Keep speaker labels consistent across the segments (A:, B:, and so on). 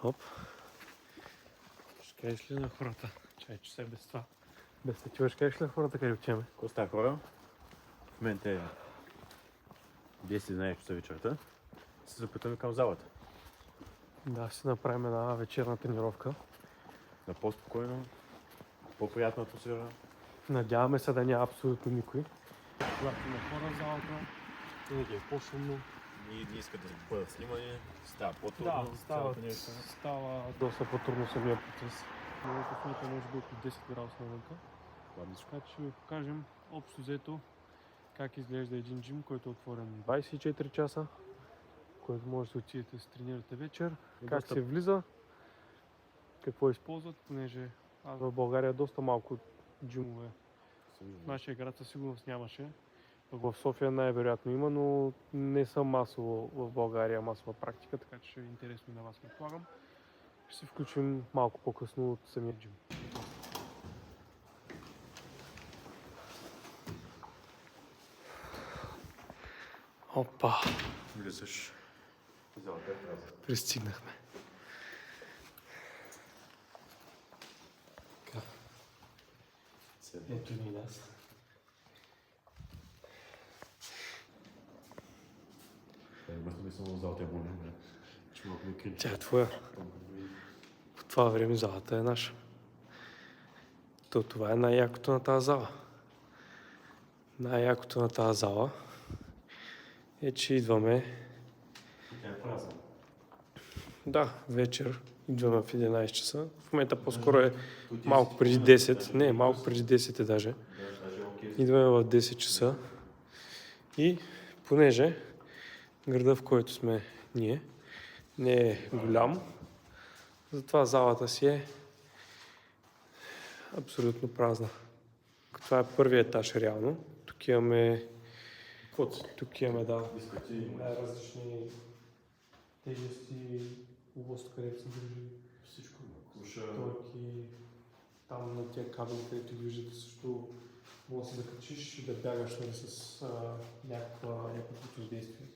A: Хоп. Ще кажеш ли на хората? Чай, че се без това. Без такива ще кажеш ли на хората къде отиваме?
B: Какво става, хора? В момента е 10-11 часа вечерта. Се запитаме към залата.
A: Да, ще направим една вечерна тренировка.
B: На по-спокойно, по-приятна атмосфера.
A: Надяваме се да няма абсолютно никой. Когато има хора в залата, винаги е по-шумно.
B: Ние не искат да бъдат снимани, става по-трудно.
A: Да, става доста по-трудно самия процес. Но в момента може би около 10 градуса навънка. Така че ще ви покажем общо взето как изглежда един джим, който е отворен 24 часа, който може да се отидете да се тренирате вечер, как се влиза, какво използват, понеже аз в България доста малко джимове. В нашия град със сигурност нямаше. Пък в София най-вероятно има, но не са масово в България масова практика, така че ще е интересно и на вас, предполагам. Ще се включим малко по-късно от самия джим. Опа!
B: Влизаш. Залата е празна.
A: Пристигнахме. Ето ни нас.
B: Имахме само залата е болна. Че малко ми кринчи.
A: Тя е твоя. По това време залата е наша. Това е най-якото на тази зала. Най-якото на тази зала е, че идваме...
B: Тя е празна.
A: Да, вечер. Идваме в 11 часа. В момента по-скоро е малко преди 10. Не, малко преди 10 е даже. Идваме в 10 часа. И понеже града, в който сме ние, не е голям, затова залата си е абсолютно празна. Това е първият етаж реално. Тук имаме най-различни тежести, област, където се държи
B: Всичко.
A: стойки. Там на тия кабели, където виждате също може да се закачиш и да бягаш с някакво противодействие.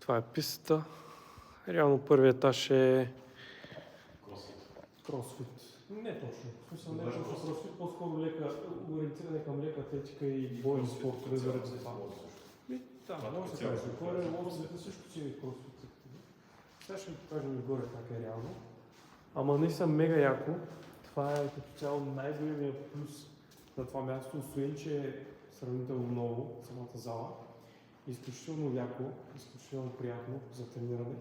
A: Това е пистата. Реално първият етаж е кросфит. Не точно. В смисъл не точно кросфит, по-скоро ориентиране към лека атлетика и бойни спортове заради това. Да, може да се каже. Горе лозовете също си е кросфит. Сега ще ви покажем и горе как е реално. Ама наистина мега яко. Това е като цяло най-големия плюс на това място, освен че е сравнително много самата зала. Изключително яко, изключително приятно за трениране.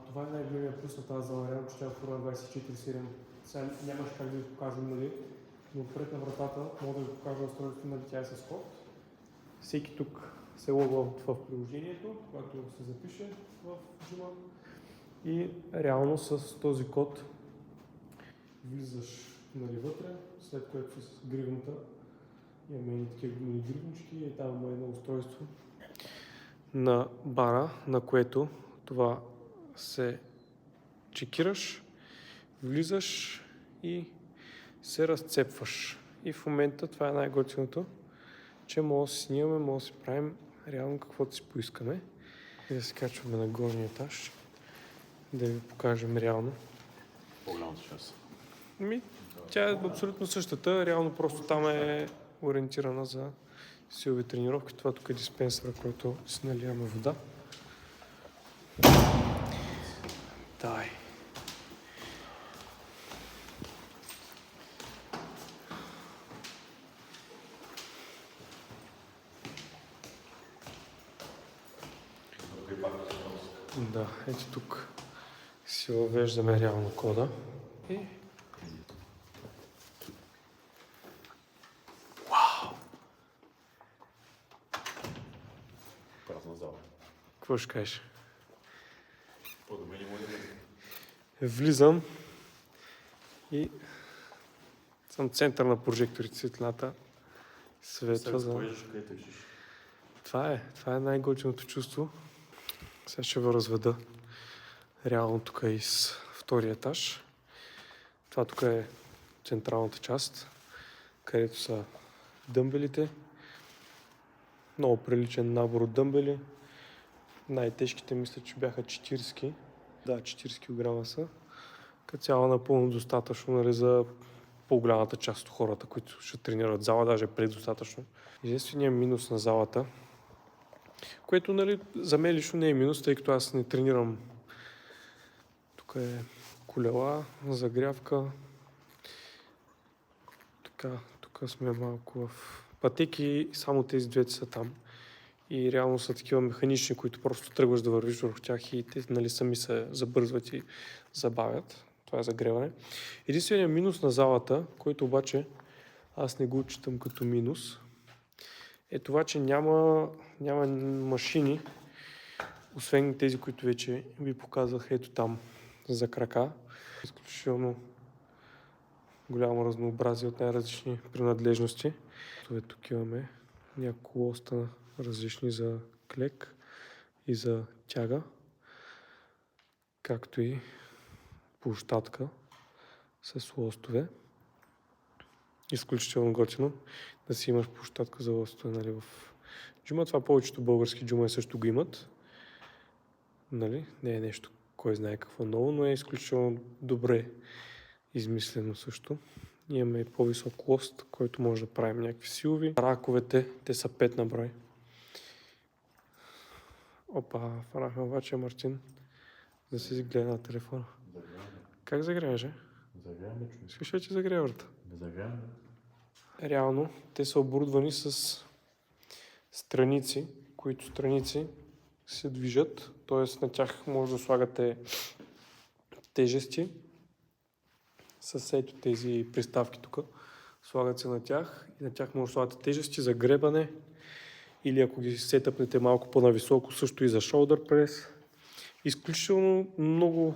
A: Това е най-големия плюс на тази зала, реално че тя е отворена 24/7. Сега нямаш как да ви покажем, нали, но пред на вратата мога да ви покажа устройството на тя е с код. Всеки тук се логва в приложението, когато се запише в джима и реално с този код влизаш нали вътре, след което с гривната имаме и такива гривнички и там има едно устройство на бара, на което това се чекираш, влизаш и се разцепваш. И в момента това е най-готиното, че може да си снимаме, може да си правим реално каквото си поискаме. И да се качваме на горния етаж, да ви покажем реално.
B: По-голямата част.
A: Тя е абсолютно същата, реално просто там е ориентирана за силови тренировки. Това тук е диспенсъра, който си наливаме вода. Дай. Да, ето тук си въвеждаме реално кода и... Вау!
B: Празна зала.
A: Какво ще кажеш?
B: По-добре не може да бъде.
A: Влизам и съм център на прожекторите, светлината светва за... Това е най-готиното чувство. Сега ще ви разведа реално тук и с втория етаж. Това тук е централната част, където са дъмбелите. Много приличен набор от дъмбели. Най-тежките мисля, че бяха 40. Да, 40 кг са. Като цяло напълно достатъчно, нали, за по-голямата част от хората, които ще тренират в зала, даже предостатъчно. Единственият минус на залата, което, нали, за мен лично не е минус, тъй като аз не тренирам. Тук е колела, загрявка. Така, тук сме малко в пътеки, само тези двете са там. И реално са такива механични, които просто тръгваш да вървиш върху тях и те, нали, сами се забързват и забавят. Това е загреване. Единственият минус на залата, който обаче аз не го отчитам като минус, е това, че няма машини, освен тези, които вече ви показах ето там за крака. Изключително голямо разнообразие от най-различни принадлежности. Тук имаме няколко лоста различни за клек и за тяга, както и площадка с лостове. Изключително готино да си имаш площадка за лостове, нали, в джума. Това повечето български джума също го имат. Нали? Не е нещо, кой знае какво ново, но е изключително добре измислено също. Имаме и по-висок лост, който може да правим някакви силови. Раковете, те са 5 на брой. Опа, фанахме обаче Мартин да си гледа на телефона.
B: Загряваме.
A: Как загряваш,
B: Загряваме, човек.
A: Искаш ли, че загрява врата?
B: Не загряваме.
A: Реално, те са оборудвани с страници, които страници се движат, т.е. на тях може да слагате тежести с ето тези приставки тук. Слагат се на тях и на тях може да слагате тежести за гребане или ако ги сетъпнете малко по-нависоко, също и за shoulder press. Изключително много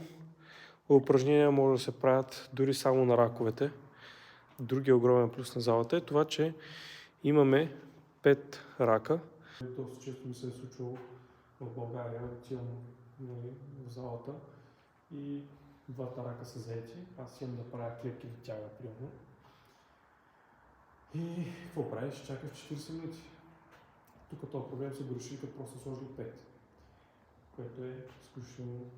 A: упражнения може да се правят дори само на раковете. Другия огромен плюс на залата е това, че имаме 5 рака. Доста често ми се е случвало в България, отивам в залата и двата рака са заети. Аз имам да правя клепки на тяга, примерно. И какво правиш? Чакаш 40 минути. Тук този проблем се реши, като просто сложил 5. Което е изключително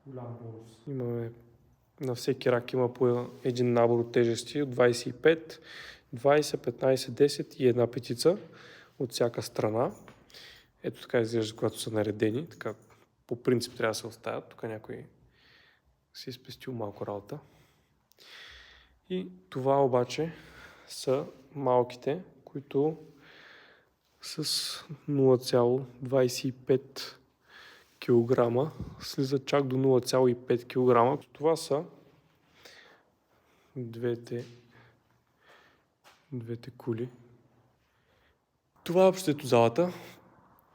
A: голям бонус. Имаме на всеки рак има по един набор от тежести от 25, 20, 15, 10 и една петица от всяка страна. Ето така изглежда, когато са наредени. Така по принцип трябва да се оставят. Тук някой си е спестил малко работа. И това обаче са малките, които с 0,25 кг слизат чак до 0,5 кг. Това са двете кули. Това е общото залата.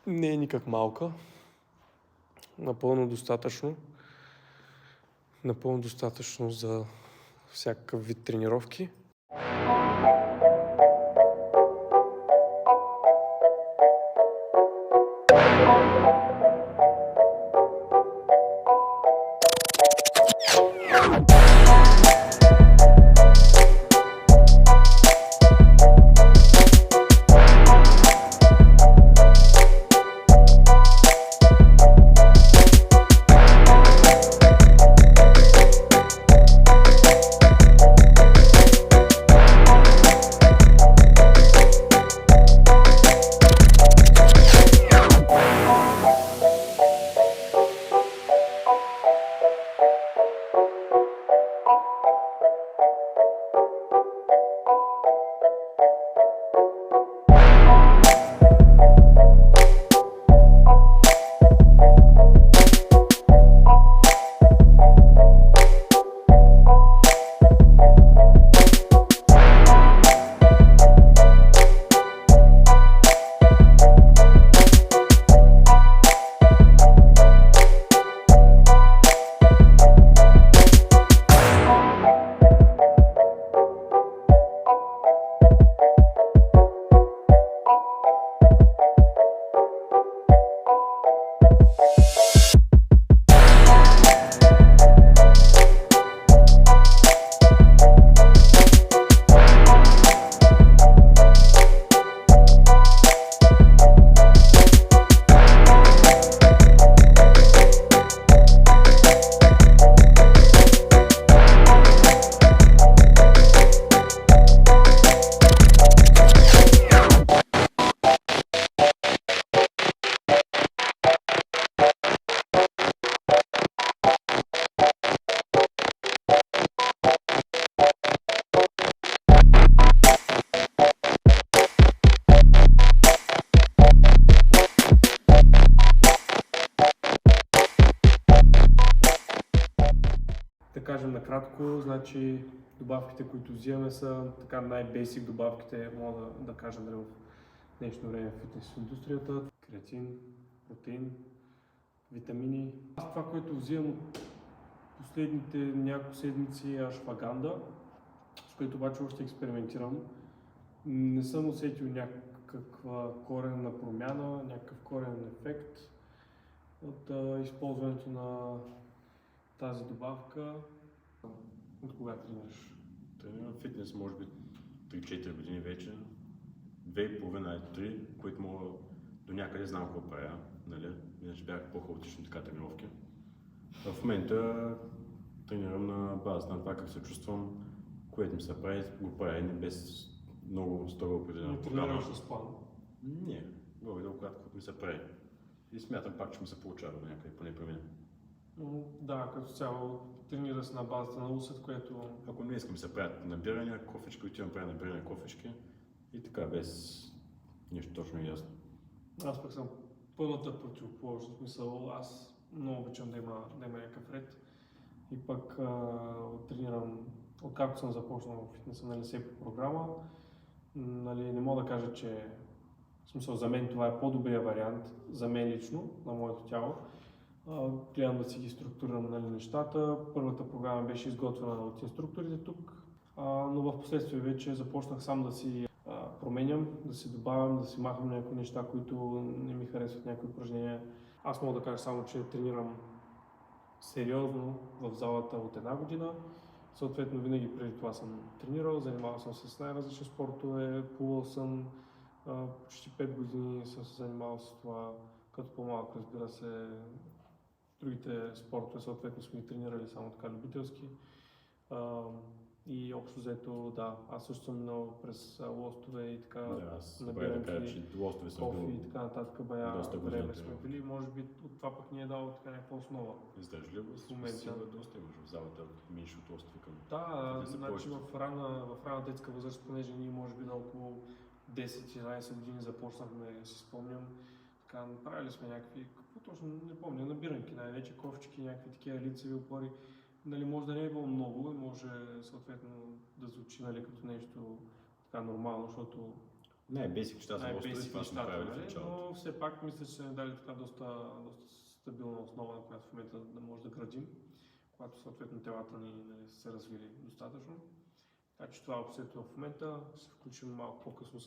A: Не е никак малка. Напълно достатъчно за всякакъв вид тренировки. Да кажем накратко, значи добавките, които взимаме са така най-бейсик добавките, мога да кажем в днешно време в фитнес индустрията. Креатин, протеин, витамини. Аз това, което взимам последните няколко седмици е ашваганда, с което обаче още експериментирам. Не съм усетил някаква коренна промяна, някакъв коренен ефект от използването на тази добавка. От кога тренираш?
B: Тренирам фитнес, може би 3-4 години вече. 2,5-3, които мога до някъде знам какво правя. Нали? Иначе бях по-хаотични така тренировки. В момента тренирам на база на това как се чувствам, което ми се прави, го правя без много строго определена програма.
A: Не тренираш с план?
B: Не, горе долу кратко ми се прави. И смятам пак, че ми се получава до някъде, поне при мен.
A: Да, като цяло тренира се на базата на усет, което...
B: Ако не искам се правят набирания, кофички, отивам правя набирания кофички и така, без нещо точно и ясно.
A: Аз пък съм пълната противоположна, в смисъл, аз много обичам да има някакъв ред и пък тренирам, откакто съм започнал фитнеса, нали, все по програма, нали, не мога да кажа, че в смисъл за мен това е по-добрия вариант, за мен лично, на моето тяло. Гледам да си ги структурирам, нали, нещата. Първата програма беше изготвена от инструкторите тук, но в последствие вече започнах сам да си променям, да си добавям, да си махам някои неща, които не ми харесват, някои упражнения. Аз мога да кажа само, че тренирам сериозно в залата от една година. Съответно, винаги преди това съм тренирал, занимавал съм се с най-различни спортове, плувал съм почти 5 години, съм се занимавал с това, като по-малък, разбира се. Другите спортове съответно сме ги тренирали само така любителски. И общо взето, да, аз също съм минал през лостове и така.
B: Да, аз да кажа, че лостове съм
A: кофи
B: бил
A: и така нататък, бая
B: доста
A: време
B: години.
A: сме били. Може би от това пък ни е дало така някаква основа.
B: Издържливост,
A: в момента.
B: сила доста имаш в залата, минеш от лостове към...
A: Да,
B: са
A: значи
B: повече.
A: в рана детска възраст, понеже ние може би на около 10-11 години започнахме, си спомням, така, правили сме някакви, какво точно не помня, набиранки най-вече, кофчики, някакви такива лицеви опори. Нали, може да не е било много, може съответно да звучи, нали, като нещо така нормално, защото
B: Най-бейсик неща за лостове, това сме правили в
A: нали,
B: началото.
A: но все пак мисля, че сме дали така доста стабилна основа, на която в момента да може да градим, когато съответно телата ни, нали, се развили достатъчно. Така че това е обсето в момента, ще се включим малко по-късно.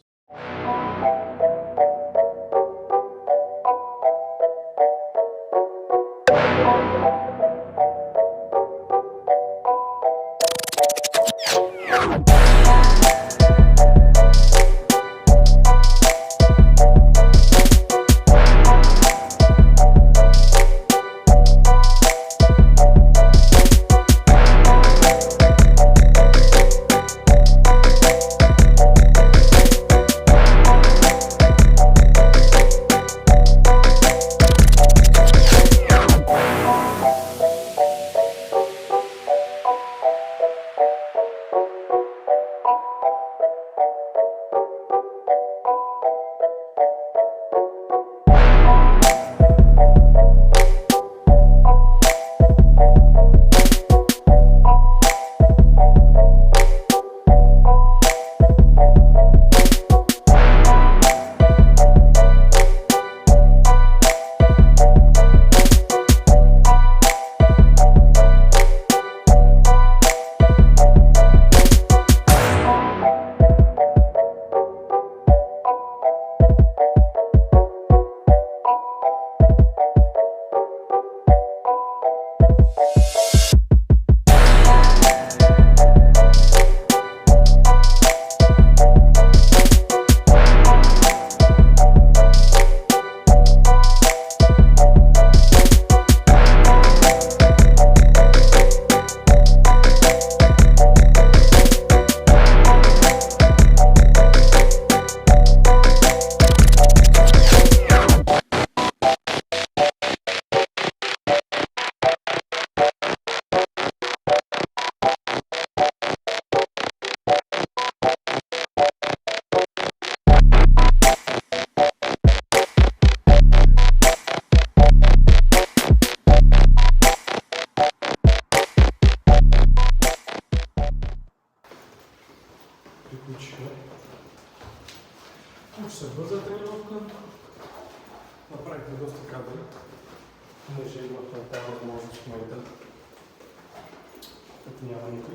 A: като няма никой.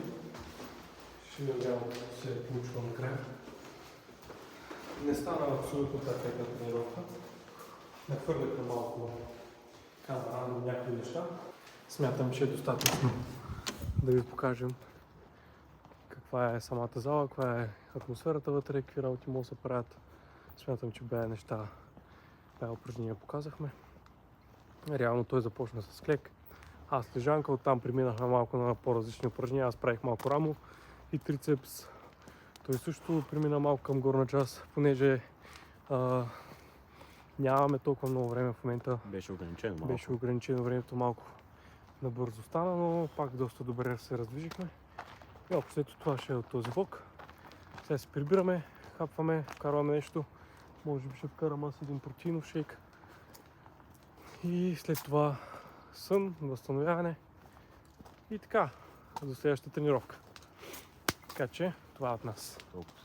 A: Ще ви гледам да се получва накрая. Не стана абсолютно перфектна тренировка. Нахвърлихме малко камера на някои неща. Смятам, че е достатъчно да ви покажем каква е самата зала, каква е атмосферата вътре, какви работи могат да се правят. Смятам, че бе неща, бе упражнения показахме. Реално той започна с клек. Аз лежанка, оттам преминахме малко на по-различни упражнения. Аз правих малко рамо и трицепс. Той също премина малко към горна част, понеже нямаме толкова много време в момента.
B: Беше ограничено малко.
A: Беше ограничено времето, малко набързо стана, но пак доста добре се раздвижихме. И общо това ще е от този влог. Сега се прибираме, хапваме, вкарваме нещо. Може би ще вкарам аз един протеинов шейк. И след това сън, възстановяване и така, до следващата тренировка. Така че, това е от нас.
B: Толкова.